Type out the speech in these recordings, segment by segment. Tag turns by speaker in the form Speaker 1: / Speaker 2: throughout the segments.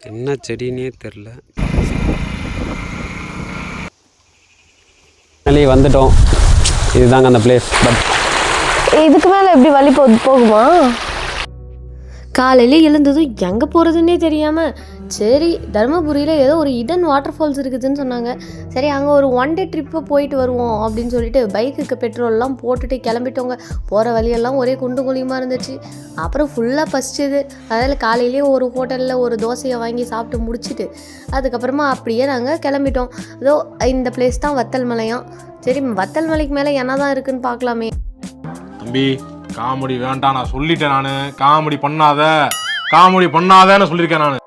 Speaker 1: என்ன செடினே தெரில. வந்துட்டோம். இதுதாங்க அந்த பிளேஸ். பட்
Speaker 2: இதுக்கு மேலே எப்படி வழி போகுமா? காலையில் எழுந்ததும் எங்கே போகிறதுன்னே தெரியாமல் சரி தருமபுரியில் ஏதோ ஒரு இடன் வாட்டர் ஃபால்ஸ் இருக்குதுன்னு சொன்னாங்க. சரி அங்கே ஒரு 1 டே ட்ரிப்பு போயிட்டு வருவோம் அப்படின்னு சொல்லிட்டு பைக்குக்கு பெட்ரோல்லாம் போட்டுட்டு கிளம்பிட்டோங்க. போகிற வழியெல்லாம் ஒரே குண்டு குழியுமாக இருந்துச்சு. அப்புறம் ஃபுல்லாக பசிச்சுது. அதில் காலையிலேயே ஒரு ஹோட்டலில் ஒரு தோசையை வாங்கி சாப்பிட்டு முடிச்சுட்டு அதுக்கப்புறமா அப்படியே நாங்கள் கிளம்பிட்டோம். அதோ இந்த பிளேஸ் தான் வத்தல் மலையாம். சரி வத்தல் மலைக்கு மேலே என்ன தான் இருக்குன்னு பார்க்கலாமே.
Speaker 3: தம்பி காமெடி வேண்டாம், நான் சொல்லிட்டேன். நான் காமெடி பண்ணாதன்னு சொல்லியிருக்கேன். நான்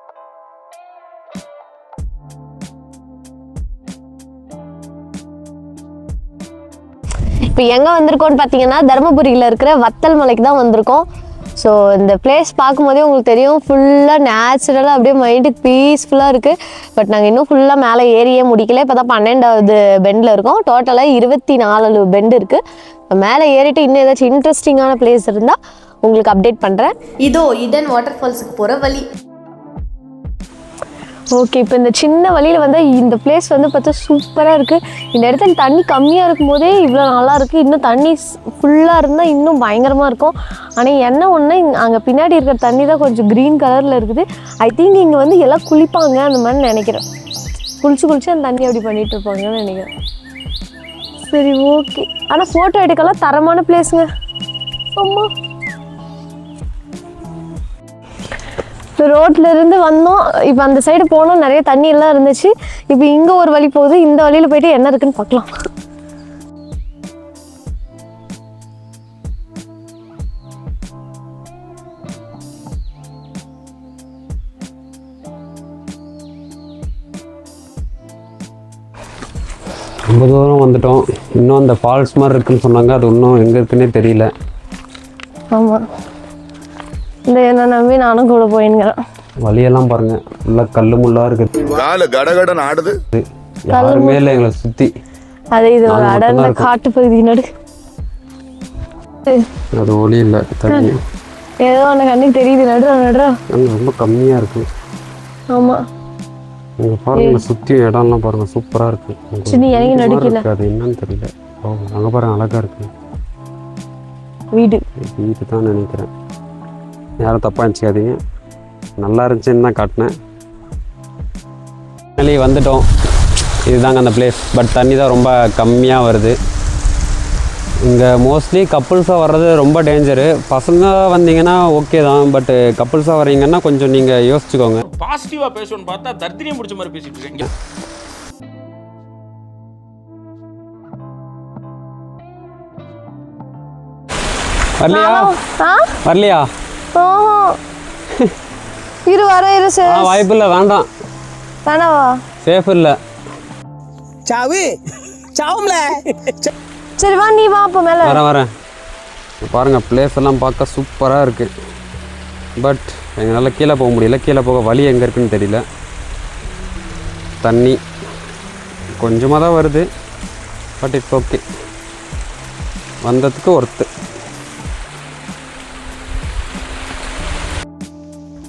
Speaker 2: இப்போ எங்கே வந்திருக்கோன்னு பார்த்தீங்கன்னா தருமபுரியில் இருக்கிற வத்தல் மலைக்கு தான் வந்திருக்கோம். ஸோ இந்த பிளேஸ் பார்க்கும்போதே உங்களுக்கு தெரியும், ஃபுல்லாக நேச்சுரலாக அப்படியே மைண்டுக்கு பீஸ்ஃபுல்லாக இருக்குது. பட் நாங்கள் இன்னும் ஃபுல்லாக மேலே ஏறியே முடிக்கல. இப்போ தான் 12வது பெண்டில் இருக்கோம். டோட்டலாக 24 பெண்டு இருக்குது. மேலே ஏறிட்டு இன்னும் ஏதாச்சும் இன்ட்ரெஸ்டிங்கான பிளேஸ் இருந்தால் உங்களுக்கு அப்டேட் பண்ணுறேன். இதோ இடன் வாட்டர் ஃபால்ஸுக்கு போகிற வழி. ஓகே, இப்போ இந்த சின்ன வழியில் வந்து இந்த பிளேஸ் வந்து பார்த்தா சூப்பராக இருக்குது. இந்த இடத்துல தண்ணி கம்மியாக இருக்கும் போதே இவ்வளோ நல்லா இருக்குது. இன்னும் தண்ணி ஃபுல்லாக இருந்தால் இன்னும் பயங்கரமாக இருக்கும். ஆனால் என்ன ஒன்று, அங்கே பின்னாடி இருக்கிற தண்ணி தான் கொஞ்சம் க்ரீன் கலரில் இருக்குது. ஐ திங்க் இங்கே வந்து எல்லாம் குளிப்பாங்க அந்த மாதிரி நினைக்கிறேன். குளிச்சு அந்த தண்ணி அப்படி பண்ணிகிட்டு இருப்பாங்கன்னு நினைக்கிறேன். சரி ஓகே, ஆனால் ஃபோட்டோ எடுக்கலாம் தரமான பிளேஸுங்க. அம்மா ரோட்ல இருந்து வந்தோம். இப்போ அந்த சைடு போனோம், நிறைய தண்ணி எல்லாம் இருந்துச்சு. இப்போ இங்கே ஒரு வழி போகுது. இந்த வழியில் போயிட்டு என்ன இருக்குன்னு பார்க்கலாம்.
Speaker 1: ரொம்ப தூரம் வந்துட்டோம். இன்னும் அந்த ஃபால்ஸ் மாதிரி இருக்குன்னு சொன்னாங்க. அது இன்னும் எங்கே இருக்குன்னே தெரியல.
Speaker 2: ஆமாம், இந்த என்ன நம்பி நானும் கூட போயின்னுக்கிறேன்.
Speaker 1: வழியெல்லாம் பாருங்க, ஃபுல்லாக கல்லு முள்ளா இருக்குது.
Speaker 4: கடகடன் ஆடுது.
Speaker 1: யாருமே இல்லை எங்களை சுற்றி.
Speaker 2: அது இது ஒரு அடர்ந்த காட்டு பகுதி நடு.
Speaker 1: அது ஒளி இல்லை, தண்ணி
Speaker 2: ஏதோ ஒன்று கண்ணுக்கு தெரியுது. நடுறா
Speaker 1: அங்கே ரொம்ப கம்மியாக இருக்கு.
Speaker 2: ஆமாம்,
Speaker 1: இங்கே பாருங்க, சுற்றியும் இடம்லாம் பாருங்க, சூப்பராக இருக்கு.
Speaker 2: இறங்கி நடிக்கல,
Speaker 1: அது என்னன்னு தெரியல. அங்கே பாருங்க, அழகா இருக்கு.
Speaker 2: வீடு
Speaker 1: தான் நினைக்கிறேன். யாரும் தப்பாக நினச்சிக்காதீங்க. நல்லா இருந்துச்சுன்னு தான் காட்டினேன். வந்துட்டோம். இதுதாங்க அந்த பிளேஸ். பட் தண்ணி தான் ரொம்ப கம்மியாக வருது. இங்கே மோஸ்ட்லி கப்புள்ஸாக வர்றது ரொம்ப டேஞ்சரு. பசங்க வந்தீங்கன்னா ஓகே தான். பட் கப்புள்ஸாக வரீங்கன்னா கொஞ்சம் நீங்கள் யோசிச்சுக்கோங்க.
Speaker 5: பாசிட்டிவாக பேசணும்னு பார்த்தா தர்தினியம் பிடிச்ச மாதிரி பேசிட்டு இருக்கீங்க.
Speaker 1: வரலையா?
Speaker 2: இரு சார்.
Speaker 1: வாய்ப்பு இல்லை, வேண்டாம்.
Speaker 2: வேணாவா?
Speaker 1: சேஃப் இல்லை.
Speaker 2: சரி வா, நீ வா. அப்போ மேலே
Speaker 1: வரேன். பாருங்கள், பிளேஸ் எல்லாம் பார்க்க சூப்பராக இருக்குது. பட் எங்களால் கீழே போக முடியல. கீழே போக வழி எங்கே இருக்குன்னு தெரியல. தண்ணி கொஞ்சமாக தான் வருது. பட் இட்ஸ் ஓகே, வந்ததுக்கு ஒர்த்து.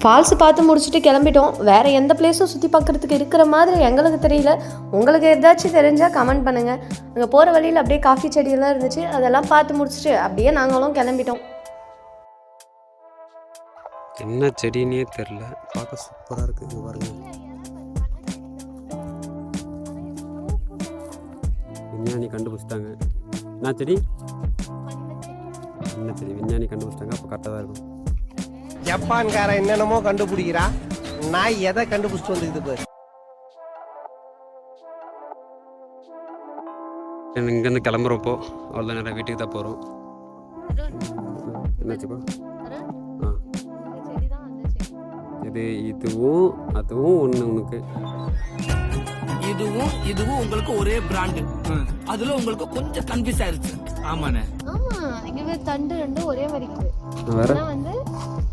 Speaker 2: ஃபால்ஸ் பார்த்து முடிச்சுட்டு கிளம்பிட்டோம். வேறு எந்த பிளேஸும் சுற்றி பார்க்குறதுக்கு இருக்கிற மாதிரி எங்களுக்கு தெரியல. உங்களுக்கு ஏதாச்சும் தெரிஞ்சால் கமெண்ட் பண்ணுங்கள். அங்கே போகிற வழியில் அப்படியே காஃபி செடியெல்லாம் இருந்துச்சு. அதெல்லாம் பார்த்து முடிச்சுட்டு அப்படியே நாங்களும் கிளம்பிட்டோம்.
Speaker 1: என்ன செடினே தெரில, பார்க்க சூப்பராக இருக்குது. பாருங்க, விஞ்ஞானி கண்டுபிடிச்சிட்டாங்க. என்ன செடி? என்ன செடி? விஞ்ஞானி கண்டுபிடிச்சிட்டாங்க. அப்போ கரெக்டாக தான் இருக்கும்.
Speaker 6: ஜப்பான்கார என்னென்னமோ கண்டுபிடிக்கிறா, நான் எதை கண்டுபிடிச்சிட்டு வந்துக்குது பாரு.
Speaker 1: இங்கேருந்து கிளம்புறப்போ அவ்வளோதான், நேரம் வீட்டுக்கு தான் போகிறோம். என்னாச்சுப்பா? இதுவும் அதுவும் ஒன்று உனக்கு.
Speaker 5: இதுவும் உங்களுக்கு ஒரே பிராண்டு. அதுல உங்களுக்கு கொஞ்சம் கன்ஃபியூஸ் ஆயிருச்சு. ஆமாண்ணே.
Speaker 2: இங்க தண்டு ரெண்டும் ஒரே மாதிரி இருக்குது.
Speaker 1: வேற
Speaker 2: வந்து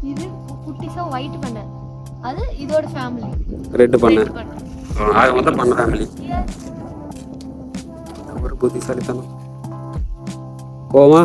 Speaker 2: இது குட்டிஸா ஒயிட் பண்ண, அது இதோட ஃபேமிலி.
Speaker 1: ரெட் பண்ண, அது வந்து பண்ண ஃபேமிலி. ஒரு புத்திசாலித்தனம். போமா.